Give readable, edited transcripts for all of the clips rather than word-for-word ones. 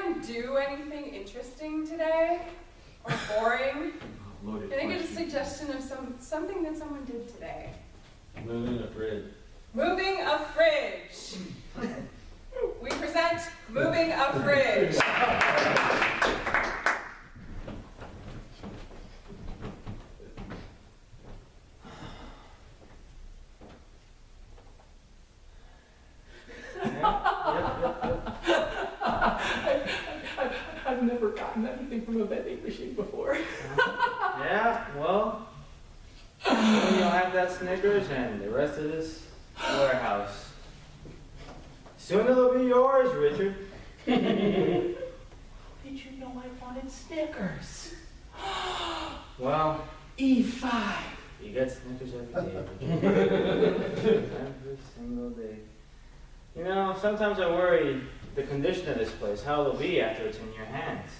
anyone do anything interesting today? Or boring? Loaded Can I get a question. suggestion of something that someone did today? Moving a fridge. Moving a fridge. We present Moving a Fridge. I've never gotten anything from a vending machine before. Yeah, well, you'll have that Snickers and the rest of this warehouse. Soon it'll be yours, Richard. Did you know I wanted Snickers? Well, E5. you get Snickers every day, Richard. Every single day. You know, sometimes I worry the condition of this place, how it'll be after it's in your hands.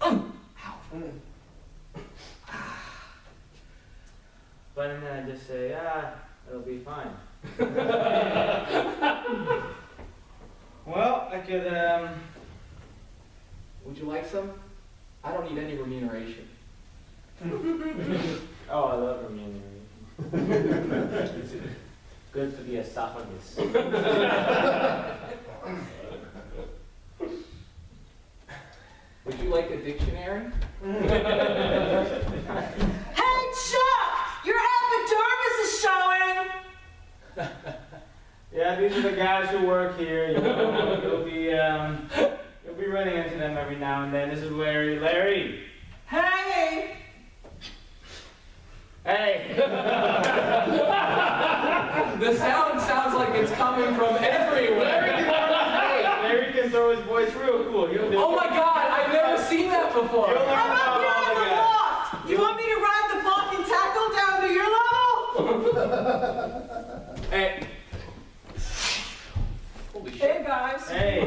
Ow. But then I just say, it'll be fine. Well, I could, Would you like some? I don't need any remuneration. oh, I love remuneration. It's good for the esophagus. Would you like a dictionary? Hey, Chuck! Your epidermis is showing! Yeah, these are the guys who work here. You know, you'll be running into them every now and then. This is Larry. Larry! Hey! Hey! The sound sounds like it's coming from everywhere. Larry can throw his voice real cool. You'll do Oh my God, I've never seen that before. You'll learn How about about here all in the the guys. loft? You want me to ride the block and tackle down to your level? Hey. Holy shit. Hey, guys. Hey!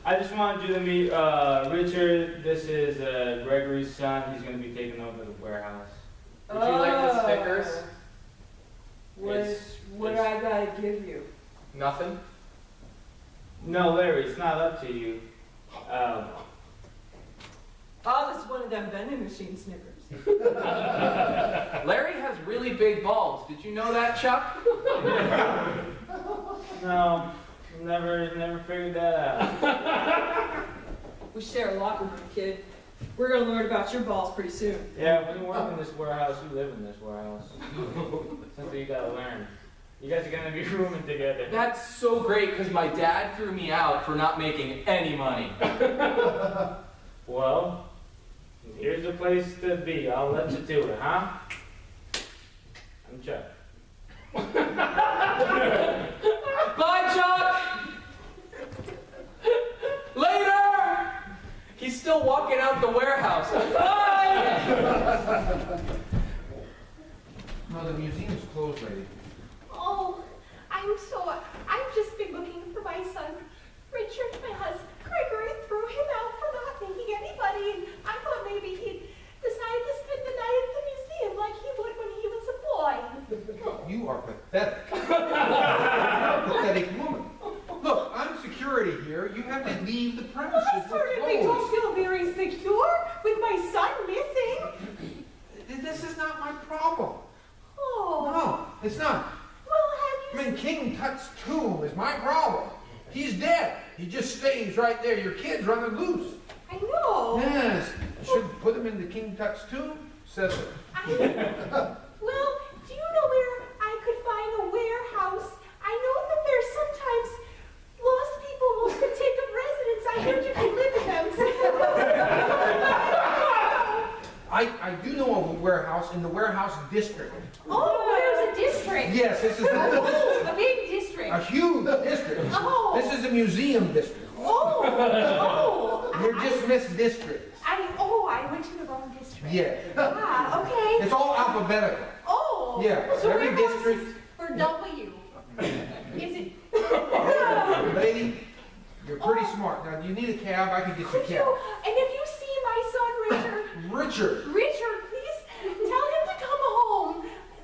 I just wanted you to meet Richard. This is Gregory's son. He's going to be taking over the warehouse. Would you like the Snickers? What I gotta give you? Nothing? No, Larry, it's not up to you. Oh, this is one of them vending machine Snickers. Larry has really big balls. Did you know that, Chuck? No, never figured that out. We share a locker room, kid. We're gonna learn about your balls pretty soon. Yeah, when you work in this warehouse, you live in this warehouse. Something you gotta learn. You guys are gonna be rooming together. That's so great because my dad threw me out for not making any money. Well, here's the place to be. I'll let you do it, huh? I'm Chuck. Bye, Chuck! Later! He's still walking out the warehouse. Bye! No, the museum's closed, lady. Oh, I've just been looking for my son, Richard. My husband, Gregory, threw him out for not making any money, and I thought maybe he'd decide to spend the night at the museum like he would when he was a boy. You are pathetic. You're a pathetic woman. Look, I'm security here. You have to leave the premises. I certainly We're don't closed. feel very secure with my son missing. This is not my problem. Oh, No, it's not. well, I mean, King Tut's tomb is my problem. He's dead. He just stays right there. Your kid's running loose. I know. Yes. I should put him into King Tut's tomb. Says it. Well, do you know where I could find a warehouse? I know that there's sometimes lost people most particular residents. I heard you can live in them. I do know of a warehouse in the warehouse district. Oh, there's a district. Yes, this is Oh, a big district. a huge district. Oh. This is a museum district. Oh. You're dismissed districts. I went to the wrong district. Yeah. Ah, okay. It's all alphabetical. Oh. Yeah, So every warehouse district- is for W. Is it? Lady, you're pretty smart. Now, do you need a cab? I can get you a Could cab. you? And if you see my son Richard, Richard. Richard, please tell him to come home.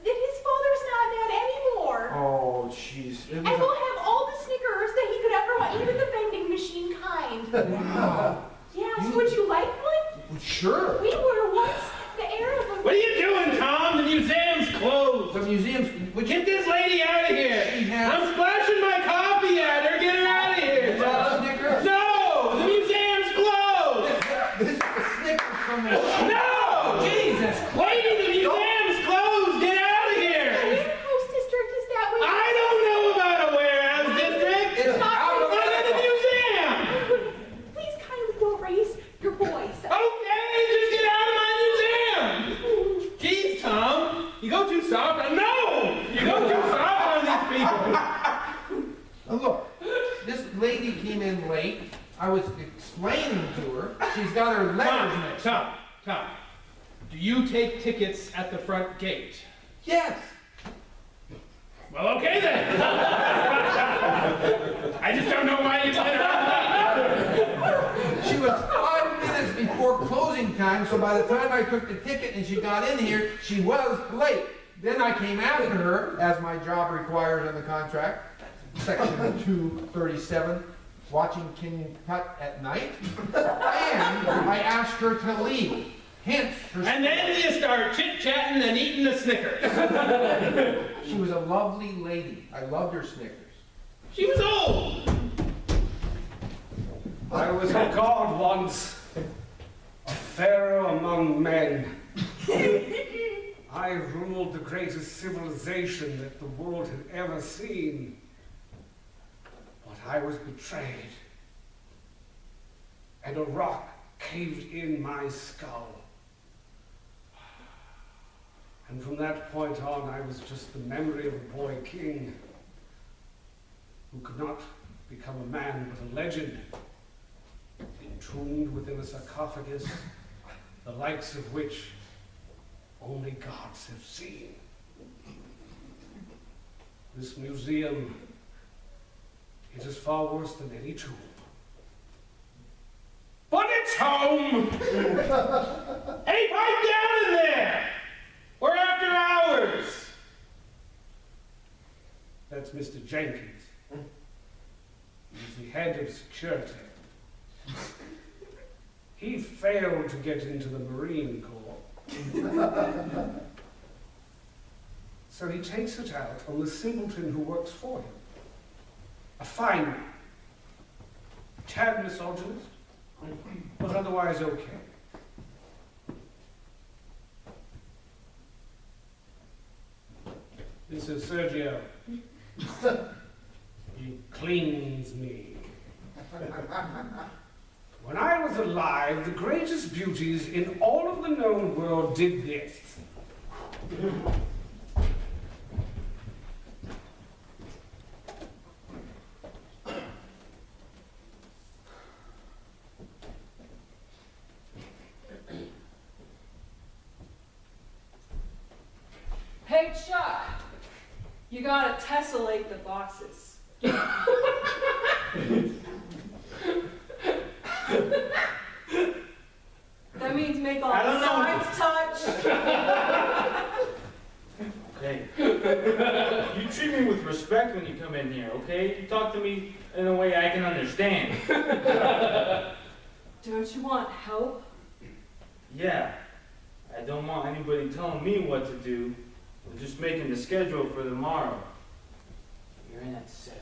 That his father's not dead anymore. Oh, jeez. It And was we'll have all the Snickers that he could ever want, even the vending machine kind. Wow. Yes, would you like one? Well, sure. We were once the heir of a... What are you doing, Tom? The museum's closed. The museum's. Get this lady out of here. She has- I'm splashing my coffee at her. Get her out of here, Tom. Snickers? No, the museum's closed. This is the Snickers from the. No! Jesus Lady, the museum's closed. Get out of The here. warehouse district is that way. I don't know about a warehouse district. It's out of I'm in the museum. Please kindly go raise your voice. Okay, just get out of my museum. Jeez, Tom, you go too soft. No, you go too soft on these people. Now look, this lady came in late. I was explaining to her. She's got her letters mixed. Tom. Do you take tickets at the front gate? Yes. Well, okay then. I just don't know why you let her. She was 5 minutes before closing time, so by the time I took the ticket and she got in here, she was late. Then I came after her, as my job requires in the contract, section 237, watching King Tut at night, and I asked her to leave. Hence her. And then you start chit-chatting and eating the Snickers. She was a lovely lady. I loved her Snickers. She was old. I was a god once, a pharaoh among men. I ruled the greatest civilization that the world had ever seen. But I was betrayed, and a rock caved in my skull. And from that point on, I was just the memory of a boy king who could not become a man but a legend, entombed within a sarcophagus, the likes of which only gods have seen. This museum, it is far worse than any tomb. But it's home! Hey, pipe down in there. We're after hours. That's Mr. Jenkins. He's the head of security. He failed to get into the Marine Corps. So he takes it out on the simpleton who works for him. A fine man. Tad misogynist, but otherwise okay. This is Sergio. He cleans me. When I was alive, the greatest beauties in all of the known world did this. Hey, Chuck, you gotta tessellate the boxes. That means make all I the don't know. sides touch. Okay. You treat me with respect when you come in here, okay? You talk to me in a way I can understand. Don't you want help? Yeah. I don't want anybody telling me what to do. We're just making the schedule for tomorrow. You're in at 7.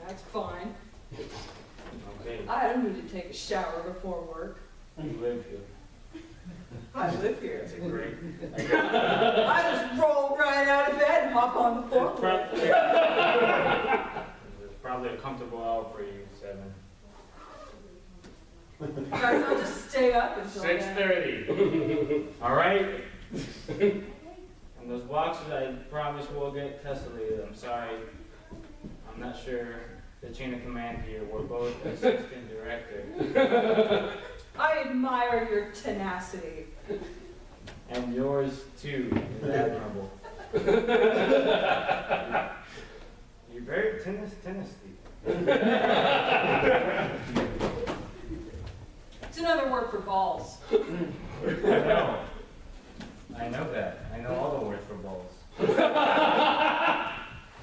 That's fine. Okay. I don't need to take a shower before work. You live here. I live here. That's a great. I just roll right out of bed and hop on the forklift. It's probably a comfortable hour for you, 7. Guys, I'll just stay up until then. 6:30. All right. And those boxes, I promise will get tessellated. I'm sorry. I'm not sure the chain of command here. We're both assistant director. I admire your tenacity. And yours too is admirable. You're very tenacity. It's another word for balls. I know that. I know all the words for balls.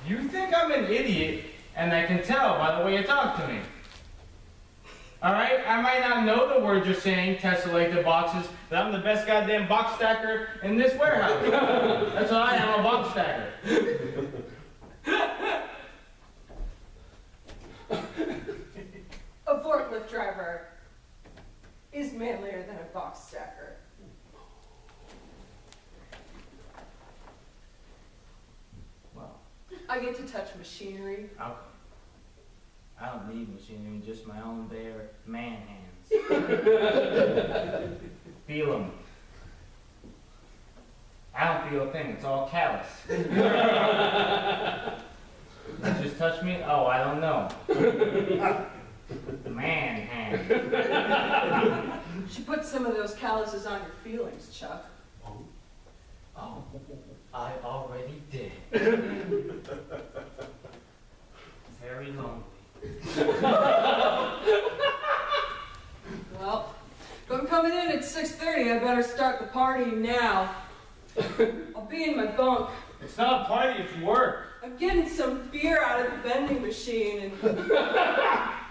You think I'm an idiot, and I can tell by the way you talk to me. All right, I might not know the words you're saying, tessellate the boxes, but I'm the best goddamn box stacker in this warehouse. That's what I am, a box stacker. A forklift driver is manlier than a box stacker. Well, I get to touch machinery. okay. I don't need machinery, just my own bare man hands. Feel them. I don't feel a thing, it's all callous. You just touch me? Oh, I don't know. Man hand. You should put some of those calluses on your feelings, Chuck. Oh, I already did. Very lonely. Well, if I'm coming in at 6:30, I better start the party now. I'll be in my bunk. It's not a party, it's work. I'm getting some beer out of the vending machine and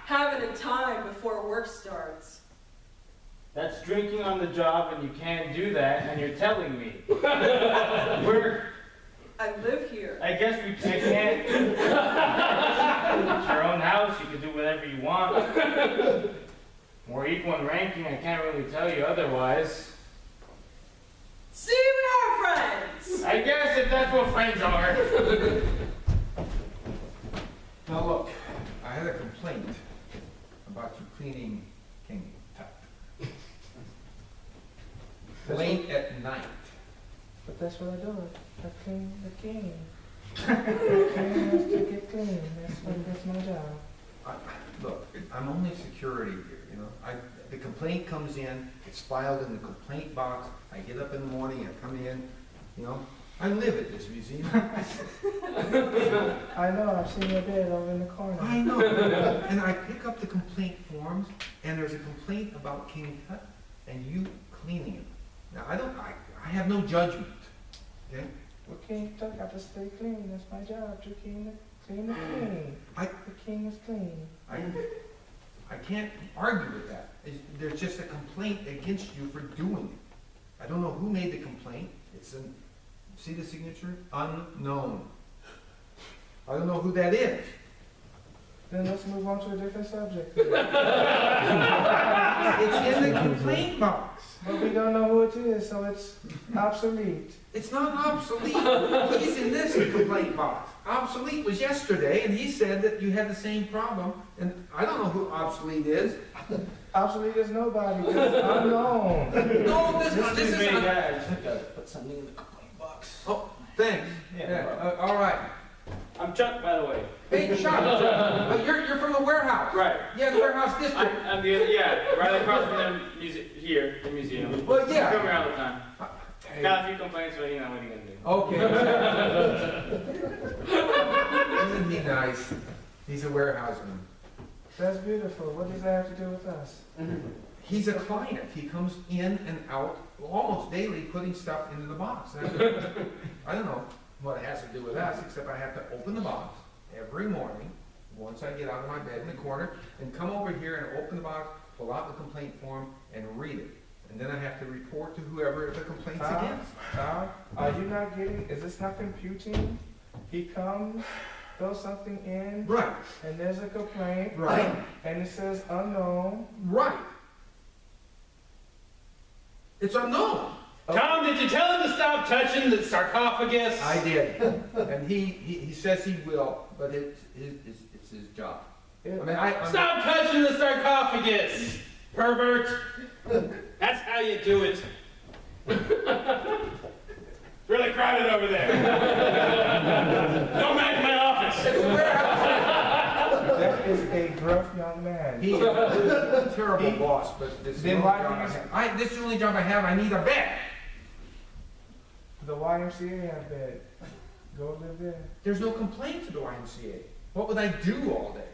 having a time before work starts. That's drinking on the job and you can't do that and you're telling me. I live here. I guess I can't. It's your own house, you can do whatever you want. We're equal in ranking, I can't really tell you otherwise. See, we are friends! I guess if that's what friends are. Now look, I had a complaint about you cleaning King Tut. Late at night. But that's what I do. I clean the king. Clean has to get clean. That's my job. Look, I'm only security here, you know. The complaint comes in, it's filed in the complaint box. I get up in the morning, I come in, you know. I live at this museum. I know, I've seen your bed over in the corner. I know. And I pick up the complaint forms, and there's a complaint about King Tut and you cleaning him. Now, I have no judgment, okay? Well, King Tut got to stay clean. That's my job, to clean the clean. The king is clean. I can't argue with that. There's just a complaint against you for doing it. I don't know who made the complaint. See the signature? Unknown. I don't know who that is. Then let's move on to a different subject. It's in the complaint box. But we don't know who it is, so it's obsolete. It's not obsolete. He's in this complaint box. Obsolete was yesterday, and he said that you had the same problem, and I don't know who obsolete is. Obsolete is nobody. It's unknown. No, this is Put something in the complaint box. Oh, thanks. Yeah. All right. I'm Chuck, by the way. Hey, Chuck. You're from the warehouse. Right. Yeah, the warehouse district. I'm right across from the museum. Well, yeah. I come here all the time. Hey. Got a few complaints, but you know what are you gonna do? Okay. Isn't he nice? He's a warehouseman. That's beautiful. What does that have to do with us? He's a client. He comes in and out almost daily putting stuff into the box. And I don't know what it has to do with us, except I have to open the box every morning once I get out of my bed in the corner and come over here and open the box, pull out the complaint form, and read it. And then I have to report to whoever the complaint's against. Tom, are you not getting, is this not computing? He comes, fills something in, Right, and there's a complaint, right, and it says unknown. right. It's unknown. Tom, did you tell him to stop touching the sarcophagus? I did. And he says he will, but it's his job. I mean, Stop touching the sarcophagus, pervert. That's how you do it. Really crowded over there. Don't back to my office. That is a gruff young man. He's a terrible boss, but this is the Then only why job do I you- have. This is the only job I have. I need a bed. The YMCA have bed. Go live there. There's no complaint to the YMCA. What would I do all day?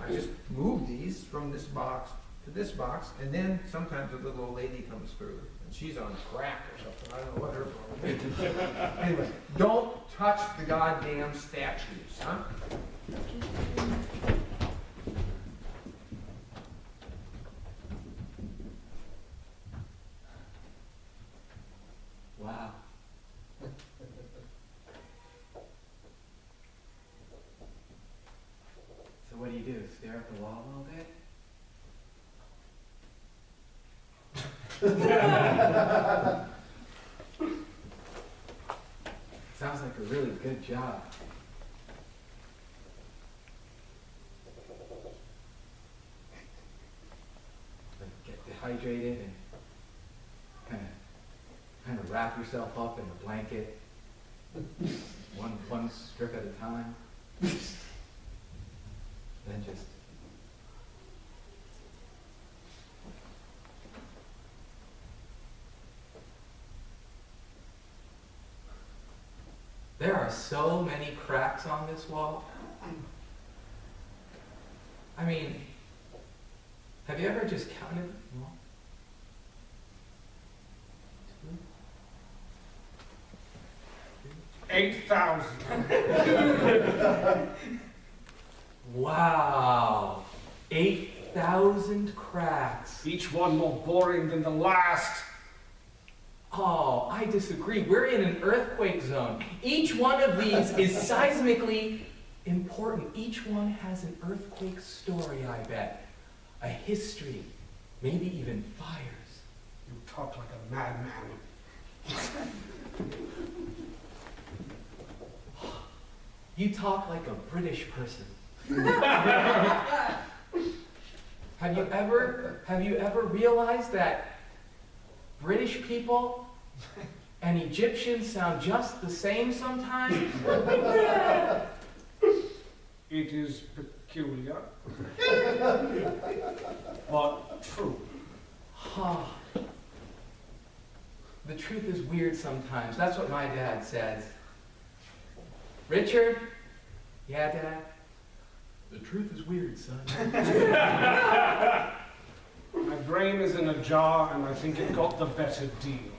I just move these from this box to this box, and then sometimes a little old lady comes through, and she's on crack or something. I don't know what her problem is. Anyway, don't touch the goddamn statues, huh? Sounds like a really good job. Like get dehydrated and kind of wrap yourself up in a blanket, one strip at a time. Then just there are so many cracks on this wall. I mean, have you ever just counted them? 8,000. Wow, 8,000 cracks. Each one more boring than the last. Oh, I disagree. We're in an earthquake zone. Each one of these is seismically important. Each one has an earthquake story, I bet. A history, maybe even fires. You talk like a madman. You talk like a British person. Have you ever realized that British people and Egyptians sound just the same sometimes? It is peculiar, but true. The truth is weird sometimes. That's what my dad says. Richard? Yeah, Dad? The truth is weird, son. My brain is in a jar, and I think it got the better deal.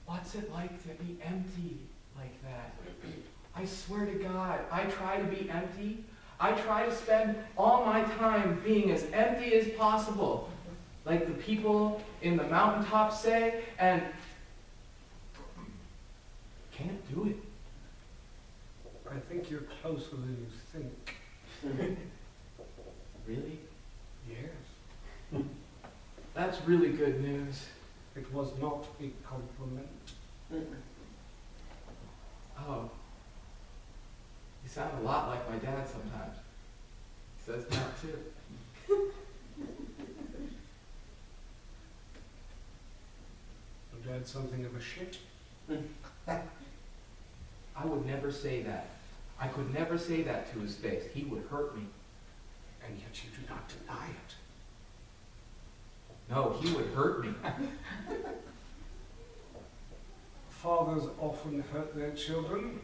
What's it like to be empty like that? I swear to God, I try to be empty. I try to spend all my time being as empty as possible, like the people in the mountaintops say, and can't do it. I think you're closer than you think. Really? Yes. That's really good news. It was not a compliment. Oh. You sound a lot like my dad sometimes. He says that too. Your dad's something of a shit. I would never say that. I could never say that to his face. He would hurt me. And yet you do not deny it. No, he would hurt me. Fathers often hurt their children.